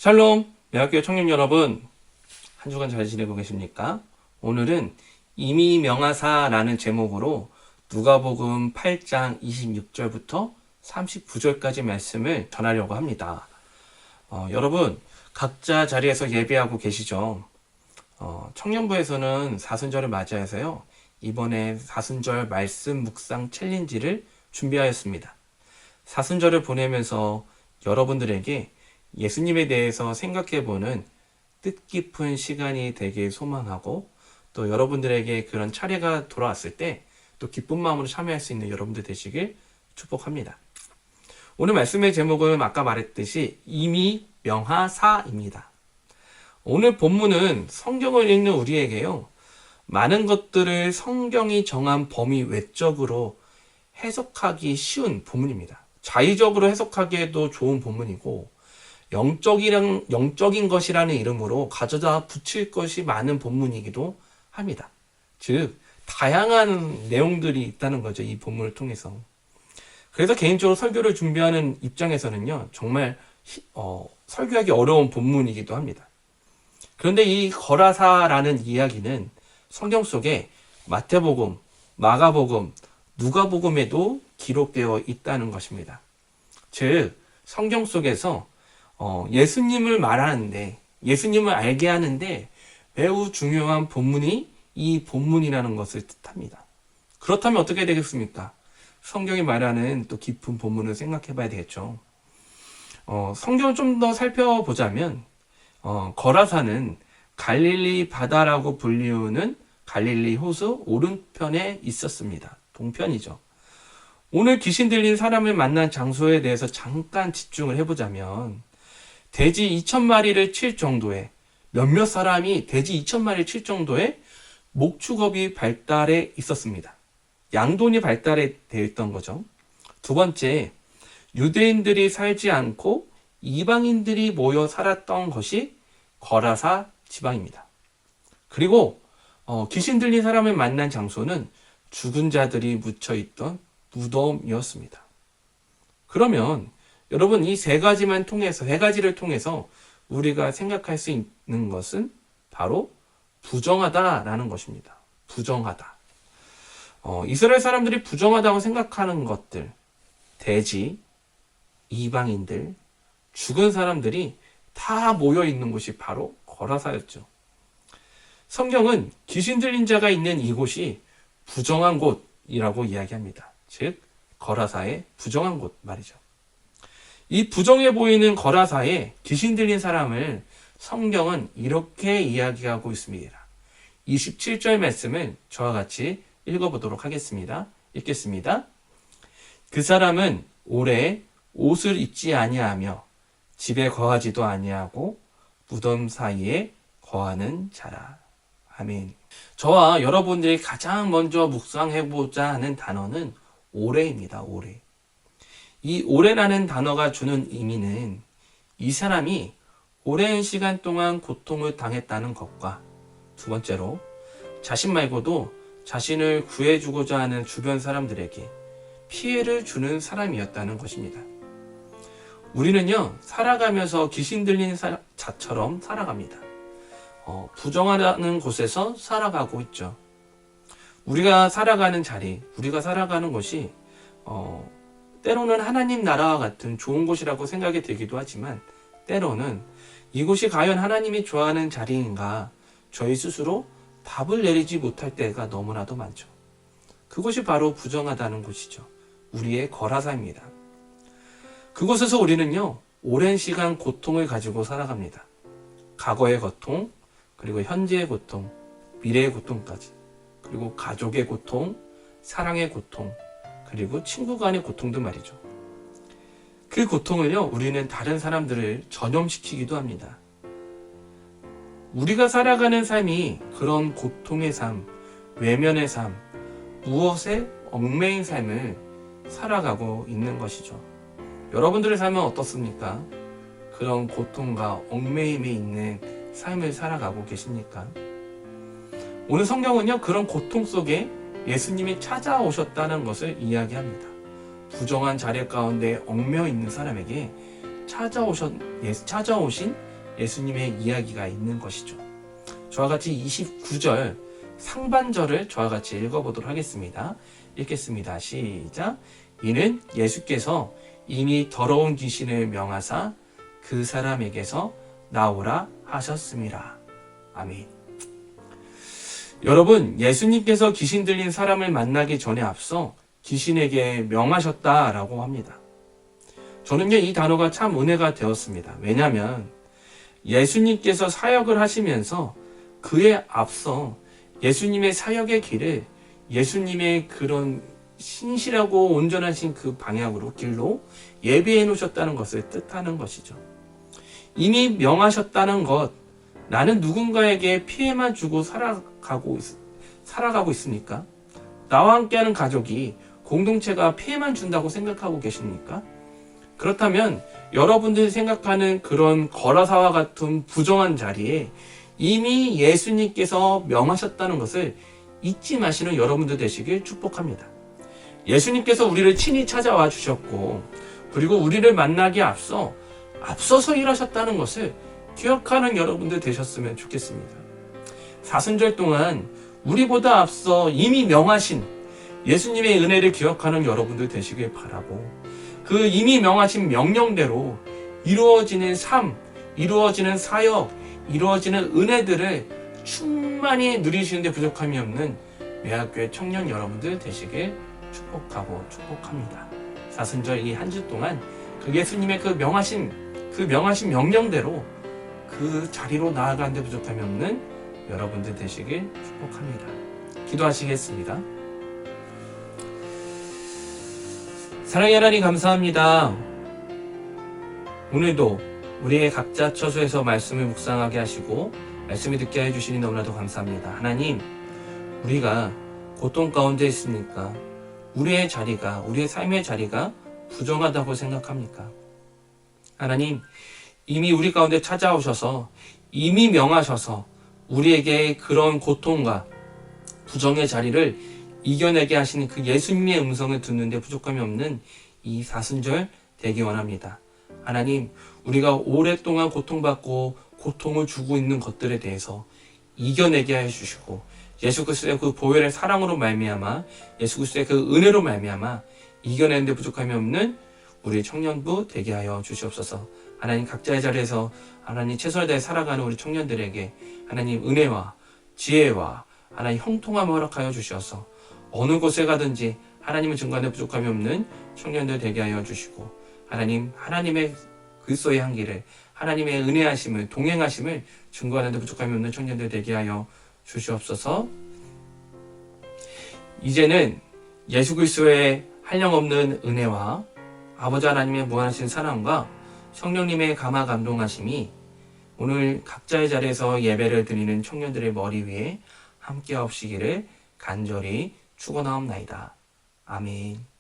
샬롬, 대학교 청년 여러분, 한 주간 잘 지내고 계십니까? 오늘은 이미 명하사라는 제목으로 누가복음 8장 26절부터 39절까지 말씀을 전하려고 합니다. 여러분, 각자 자리에서 예배하고 계시죠? 청년부에서는 사순절을 맞이해서요, 이번에 사순절 말씀 묵상 챌린지를 준비하였습니다. 사순절을 보내면서 여러분들에게 예수님에 대해서 생각해보는 뜻깊은 시간이 되길 소망하고, 또 여러분들에게 그런 차례가 돌아왔을 때 또 기쁜 마음으로 참여할 수 있는 여러분들 되시길 축복합니다. 오늘 말씀의 제목은 아까 말했듯이 이미 명하사입니다. 오늘 본문은 성경을 읽는 우리에게요, 많은 것들을 성경이 정한 범위 외적으로 해석하기 쉬운 본문입니다. 자의적으로 해석하기에도 좋은 본문이고, 영적인 것이라는 이름으로 가져다 붙일 것이 많은 본문이기도 합니다. 즉, 다양한 내용들이 있다는 거죠, 이 본문을 통해서. 그래서 개인적으로 설교를 준비하는 입장에서는요, 정말 설교하기 어려운 본문이기도 합니다. 그런데 이 거라사라는 이야기는 성경 속에 마태복음, 마가복음, 누가복음에도 기록되어 있다는 것입니다. 즉, 성경 속에서 예수님을 말하는데, 예수님을 알게 하는데 매우 중요한 본문이 이 본문이라는 것을 뜻합니다. 그렇다면 어떻게 되겠습니까? 성경이 말하는 또 깊은 본문을 생각해 봐야 되겠죠. 성경을 좀 더 살펴보자면, 거라사는 갈릴리 바다라고 불리우는 갈릴리 호수 오른편에 있었습니다. 동편이죠. 오늘 귀신 들린 사람을 만난 장소에 대해서 잠깐 집중을 해보자면, 돼지 2,000마리를 칠 정도의, 몇몇 사람이 돼지 2,000마리를 칠 정도의 목축업이 발달해 있었습니다. 양돈이 발달해 되어 있던 거죠. 두 번째, 유대인들이 살지 않고 이방인들이 모여 살았던 것이 거라사 지방입니다. 그리고 귀신 들린 사람을 만난 장소는 죽은 자들이 묻혀 있던 무덤이었습니다. 그러면 여러분, 이 세 가지를 통해서 우리가 생각할 수 있는 것은 바로 부정하다라는 것입니다. 부정하다. 이스라엘 사람들이 부정하다고 생각하는 것들, 돼지, 이방인들, 죽은 사람들이 다 모여 있는 곳이 바로 거라사였죠. 성경은 귀신 들린 자가 있는 이곳이 부정한 곳이라고 이야기합니다. 즉, 거라사의 부정한 곳 말이죠. 이 부정해 보이는 거라사에 귀신 들린 사람을 성경은 이렇게 이야기하고 있습니다. 27절 말씀을 저와 같이 읽어보도록 하겠습니다. 읽겠습니다. 그 사람은 오래 옷을 입지 아니하며 집에 거하지도 아니하고 무덤 사이에 거하는 자라. 아멘. 저와 여러분들이 가장 먼저 묵상해보자 하는 단어는 오래입니다. 오래. 이 오래라는 단어가 주는 의미는 이 사람이 오랜 시간 동안 고통을 당했다는 것과, 두 번째로 자신 말고도 자신을 구해주고자 하는 주변 사람들에게 피해를 주는 사람이었다는 것입니다. 우리는요, 살아가면서 귀신 들린 자처럼 살아갑니다. 부정하다는 곳에서 살아가고 있죠. 우리가 살아가는 자리, 우리가 살아가는 곳이 때로는 하나님 나라와 같은 좋은 곳이라고 생각이 들기도 하지만, 때로는 이곳이 과연 하나님이 좋아하는 자리인가 저희 스스로 답을 내리지 못할 때가 너무나도 많죠. 그곳이 바로 부정하다는 곳이죠. 우리의 거라사입니다. 그곳에서 우리는요, 오랜 시간 고통을 가지고 살아갑니다. 과거의 고통, 그리고 현재의 고통, 미래의 고통까지, 그리고 가족의 고통, 사랑의 고통, 그리고 친구 간의 고통도 말이죠. 그 고통을요, 우리는 다른 사람들을 전염시키기도 합니다. 우리가 살아가는 삶이 그런 고통의 삶, 외면의 삶, 무엇에 얽매인 삶을 살아가고 있는 것이죠. 여러분들의 삶은 어떻습니까? 그런 고통과 얽매임에 있는 삶을 살아가고 계십니까? 오늘 성경은요, 그런 고통 속에 예수님이 찾아오셨다는 것을 이야기합니다. 부정한 자리 가운데 얽매여 있는 사람에게 찾아오신 예수님의 이야기가 있는 것이죠. 저와 같이 29절 상반절을 저와 같이 읽어보도록 하겠습니다. 읽겠습니다. 시작. 이는 예수께서 이미 더러운 귀신을 명하사 그 사람에게서 나오라 하셨습니다. 아멘. 여러분, 예수님께서 귀신 들린 사람을 만나기 전에 앞서 귀신에게 명하셨다라고 합니다. 저는요, 이 단어가 참 은혜가 되었습니다. 왜냐하면 예수님께서 사역을 하시면서 그에 앞서 예수님의 사역의 길을 예수님의 그런 신실하고 온전하신 그 방향으로 길로 예비해 놓으셨다는 것을 뜻하는 것이죠. 이미 명하셨다는 것, 나는 누군가에게 피해만 주고 살아가고 있습니까? 나와 함께하는 가족이 공동체가 피해만 준다고 생각하고 계십니까? 그렇다면 여러분들이 생각하는 그런 거라사와 같은 부정한 자리에 이미 예수님께서 명하셨다는 것을 잊지 마시는 여러분들 되시길 축복합니다. 예수님께서 우리를 친히 찾아와 주셨고, 그리고 우리를 만나기에 앞서서 일하셨다는 것을 기억하는 여러분들 되셨으면 좋겠습니다. 사순절 동안 우리보다 앞서 이미 명하신 예수님의 은혜를 기억하는 여러분들 되시길 바라고, 그 이미 명하신 명령대로 이루어지는 삶, 이루어지는 사역, 이루어지는 은혜들을 충만히 누리시는데 부족함이 없는 매학교회 청년 여러분들 되시길 축복합니다. 사순절 이 한 주 동안 그 예수님의 그 명하신 명령대로 그 자리로 나아가는데 부족함이 없는 여러분들 되시길 축복합니다. 기도하시겠습니다. 사랑의 하나님 감사합니다. 오늘도 우리의 각자 처소에서 말씀을 묵상하게 하시고 말씀을 듣게 해주시니 너무나도 감사합니다. 하나님, 우리가 고통 가운데 있으니까 우리의 삶의 자리가 부정하다고 생각합니까? 하나님, 이미 우리 가운데 찾아오셔서 이미 명하셔서 우리에게 그런 고통과 부정의 자리를 이겨내게 하시는 그 예수님의 음성을 듣는데 부족함이 없는 이 사순절 되기 원합니다. 하나님, 우리가 오랫동안 고통받고 고통을 주고 있는 것들에 대해서 이겨내게 해주시고 예수 그리스도의 그 보혈의 사랑으로 말미암아 예수 그리스도의 그 은혜로 말미암아 이겨내는데 부족함이 없는 우리 청년부 되게 하여 주시옵소서. 하나님, 각자의 자리에서 하나님 최선을 다해 살아가는 우리 청년들에게 하나님 은혜와 지혜와 하나님 형통함을 허락하여 주셔서 어느 곳에 가든지 하나님의 증거하는 부족함이 없는 청년들 되게 하여 주시고, 하나님의 그리스도의 향기를, 하나님의 은혜하심을, 동행하심을 증거하는 데 부족함이 없는 청년들 되게 하여 주시옵소서. 이제는 예수 그리스도의 한량없는 은혜와 아버지 하나님의 무한하신 사랑과 성령님의 감화 감동하심이 오늘 각자의 자리에서 예배를 드리는 청년들의 머리 위에 함께 하시기를 간절히 축원하옵나이다. 아멘.